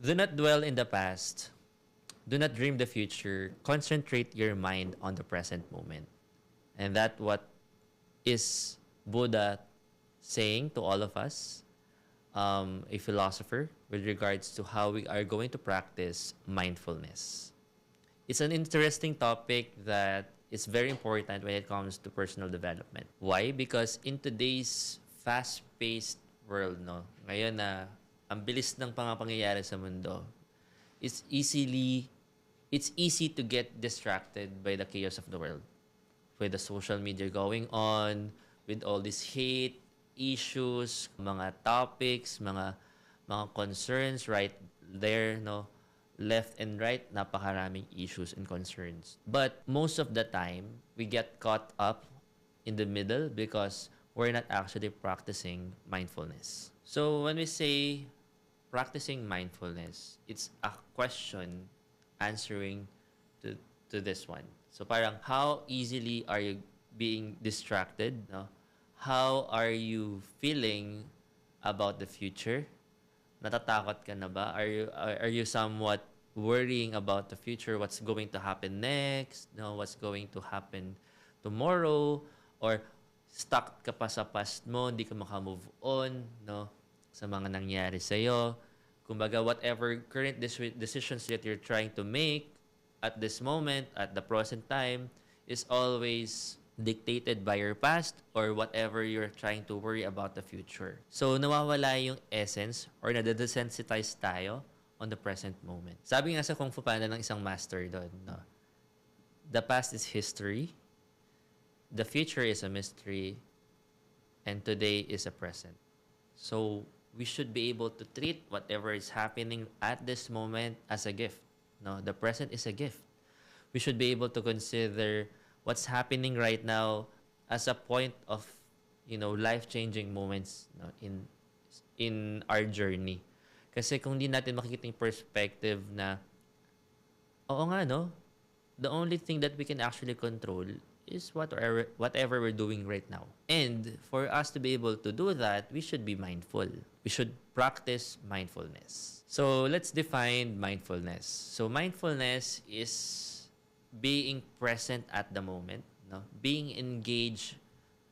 Do not dwell in the past. Do not dream the future. Concentrate your mind on the present moment. And that what is Buddha saying to all of us, a philosopher, with regards to how we are going to practice mindfulness. It's an interesting topic that is very important when it comes to personal development. Why? Because in today's fast-paced world, no, ngayon na ang bilis ng pangyayari sa mundo, it's easily it's easy to get distracted by the chaos of the world, with the social media going on, with all these hate issues, mga topics, mga concerns right there, no, left and right, napakaraming issues and concerns. But most of the time, we get caught up in the middle because we're not actually practicing mindfulness. So when we say practicing mindfulness, it's a question answering to this one. So parang how easily are you being distracted, no? How are you feeling about the future? Natatakot ka na ba? Are you somewhat worrying about the future? What's going to happen next? No, what's going to happen tomorrow? Or stuck ka pa sa past mo, hindi ka maka-move on, no? Sa mga nangyari sa'yo. Kumbaga, whatever current decisions that you're trying to make at this moment, at the present time, is always dictated by your past or whatever you're trying to worry about the future. So, nawawala yung essence or nadadesensitize tayo on the present moment. Sabi nga sa Kung Fu Panda ng isang master doon, no? The past is history, the future is a mystery, and today is a present. So, we should be able to treat whatever is happening at this moment as a gift. No, the present is a gift. We should be able to consider what's happening right now as a point of, life-changing moments, no, in our journey. Kasi kung di natin makikita yung perspective na, oo nga, no, the only thing that we can actually control is whatever we're doing right now. And for us to be able to do that, we should be mindful. We should practice mindfulness. So let's define mindfulness. So mindfulness is being present at the moment, no? Being engaged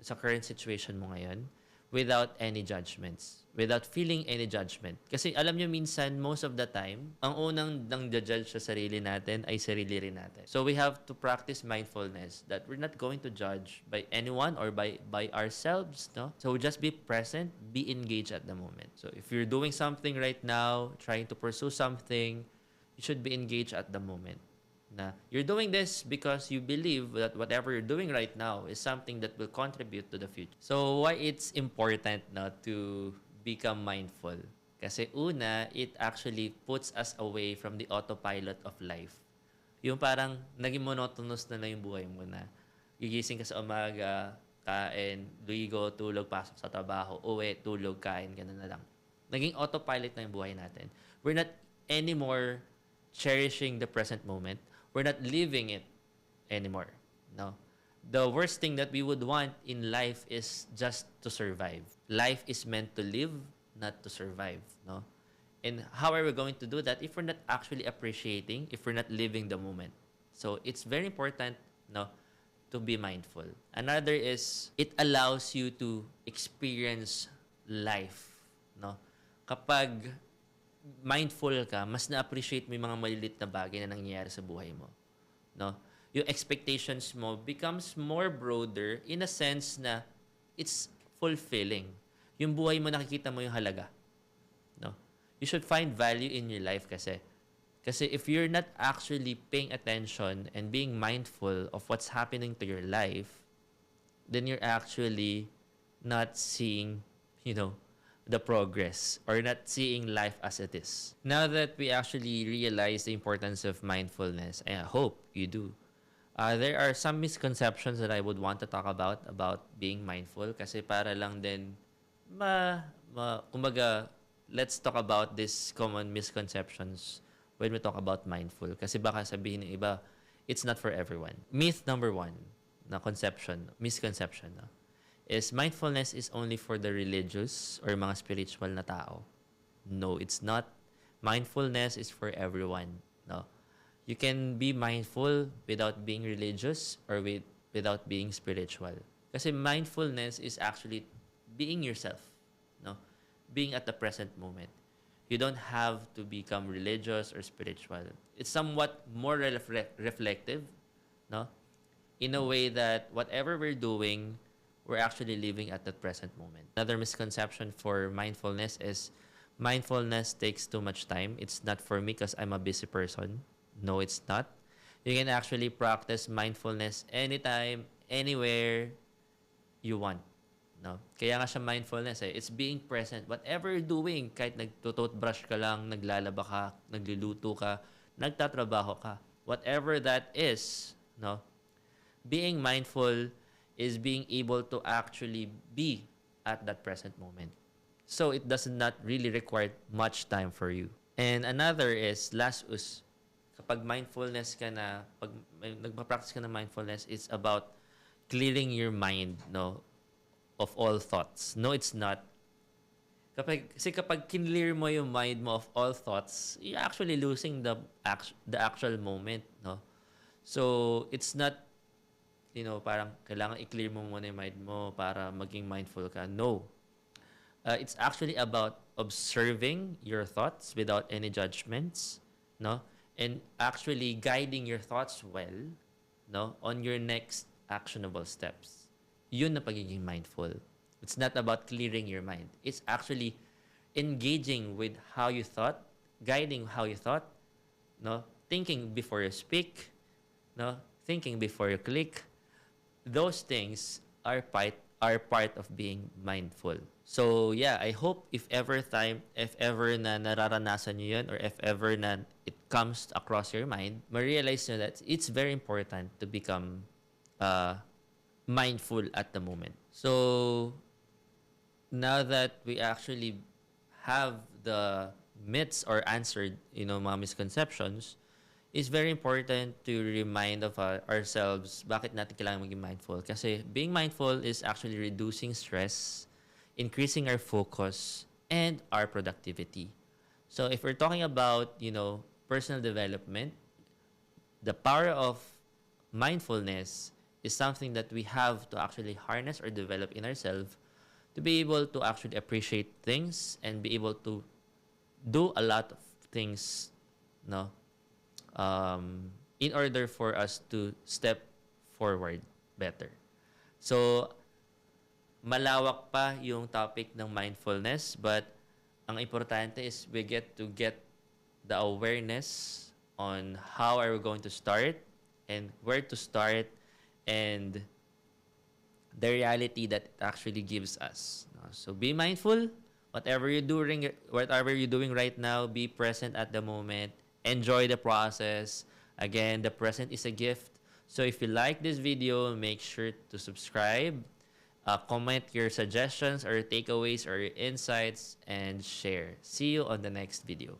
sa current situation mo ngayon without any judgments, without feeling any judgment. Kasi alam nyo minsan, most of the time, ang unang nang-judge sa sarili natin ay sarili rin natin. So we have to practice mindfulness that we're not going to judge by anyone or by ourselves, no? So just be present, be engaged at the moment. So if you're doing something right now, trying to pursue something, you should be engaged at the moment. Na you're doing this because you believe that whatever you're doing right now is something that will contribute to the future. So why it's important not to become mindful? Kasi una, it actually puts us away from the autopilot of life. Yung parang naging monotonous na lang yung buhay mo na gigising ka sa umaga, kain, ligo, tulog, pasok sa trabaho, uwi, tulog, kain, gano'n na lang. Naging autopilot na yung buhay natin. We're not anymore cherishing the present moment. We're not living it anymore. No. The worst thing that we would want in life is just to survive. Life is meant to live, not to survive. No. And how are we going to do that if we're not actually appreciating, if we're not living the moment? So it's very important, no, to be mindful. Another is it allows you to experience life. No. Kapag mindful ka, mas na-appreciate mo yung mga malilit na bagay na nangyayari sa buhay mo. No? Yung expectations mo becomes more broader in a sense na it's fulfilling. Yung buhay mo, nakikita mo yung halaga. No? You should find value in your life kasi. Kasi if you're not actually paying attention and being mindful of what's happening to your life, then you're actually not seeing, the progress or not seeing life as it is. Now that we actually realize the importance of mindfulness, and I hope you do, there are some misconceptions that I would want to talk about being mindful kasi para lang din kumbaga, let's talk about these common misconceptions when we talk about mindful kasi baka sabihin ng iba, it's not for everyone. Myth number 1 na misconception, no? Is mindfulness is only for the religious or mga spiritual na tao. No, it's not. Mindfulness is for everyone. No, you can be mindful without being religious or without being spiritual. Kasi mindfulness is actually being yourself, no? Being at the present moment. You don't have to become religious or spiritual. It's somewhat more reflective, no? In a way that whatever we're doing, we're actually living at the present moment. Another misconception for mindfulness is mindfulness takes too much time. It's not for me because I'm a busy person. No, it's not. You can actually practice mindfulness anytime, anywhere you want. No? Kaya nga siya mindfulness eh. It's being present. Whatever you're doing, kahit nagtututbrush ka lang, naglalaba ka, nagluluto ka, nagtatrabaho ka, whatever that is, no? Being mindful is being able to actually be at that present moment. So it does not really require much time for you. And another is last us. Kapag mindfulness ka na, pag nagpa-practice ka ng mindfulness, it's about clearing your mind, no, of all thoughts. No, it's not. Kasi kapag clear mo yung mind mo of all thoughts, you're actually losing the actual moment, no? So, it's not, parang kailangan i-clear mo muna yung mind mo para maging mindful ka. No. It's actually about observing your thoughts without any judgments, no? And actually guiding your thoughts well, no, on your next actionable steps. Yun na pagiging mindful. It's not about clearing your mind. It's actually engaging with how you thought, guiding how you thought, no, thinking before you speak, no, thinking before you click. Those things are part of being mindful. So yeah, I hope if ever na nararanasan nyo yun, or if ever na it comes across your mind, ma-realize nyo that it's very important to become mindful at the moment. So now that we actually have the myths or answered, mga misconceptions, it's very important to remind of ourselves bakit natin kailangan maging mindful. Kasi being mindful is actually reducing stress, increasing our focus, and our productivity. So if we're talking about, personal development, the power of mindfulness is something that we have to actually harness or develop in ourselves to be able to actually appreciate things and be able to do a lot of things, no, in order for us to step forward better. So, malawak pa yung topic ng mindfulness, but ang importante is we get the awareness on how are we going to start and where to start and the reality that it actually gives us. So be mindful. Whatever you're doing right now, be present at the moment. Enjoy the process. Again, the present is a gift. So if you like this video, make sure to subscribe, comment your suggestions or takeaways or your insights, and share. See you on the next video.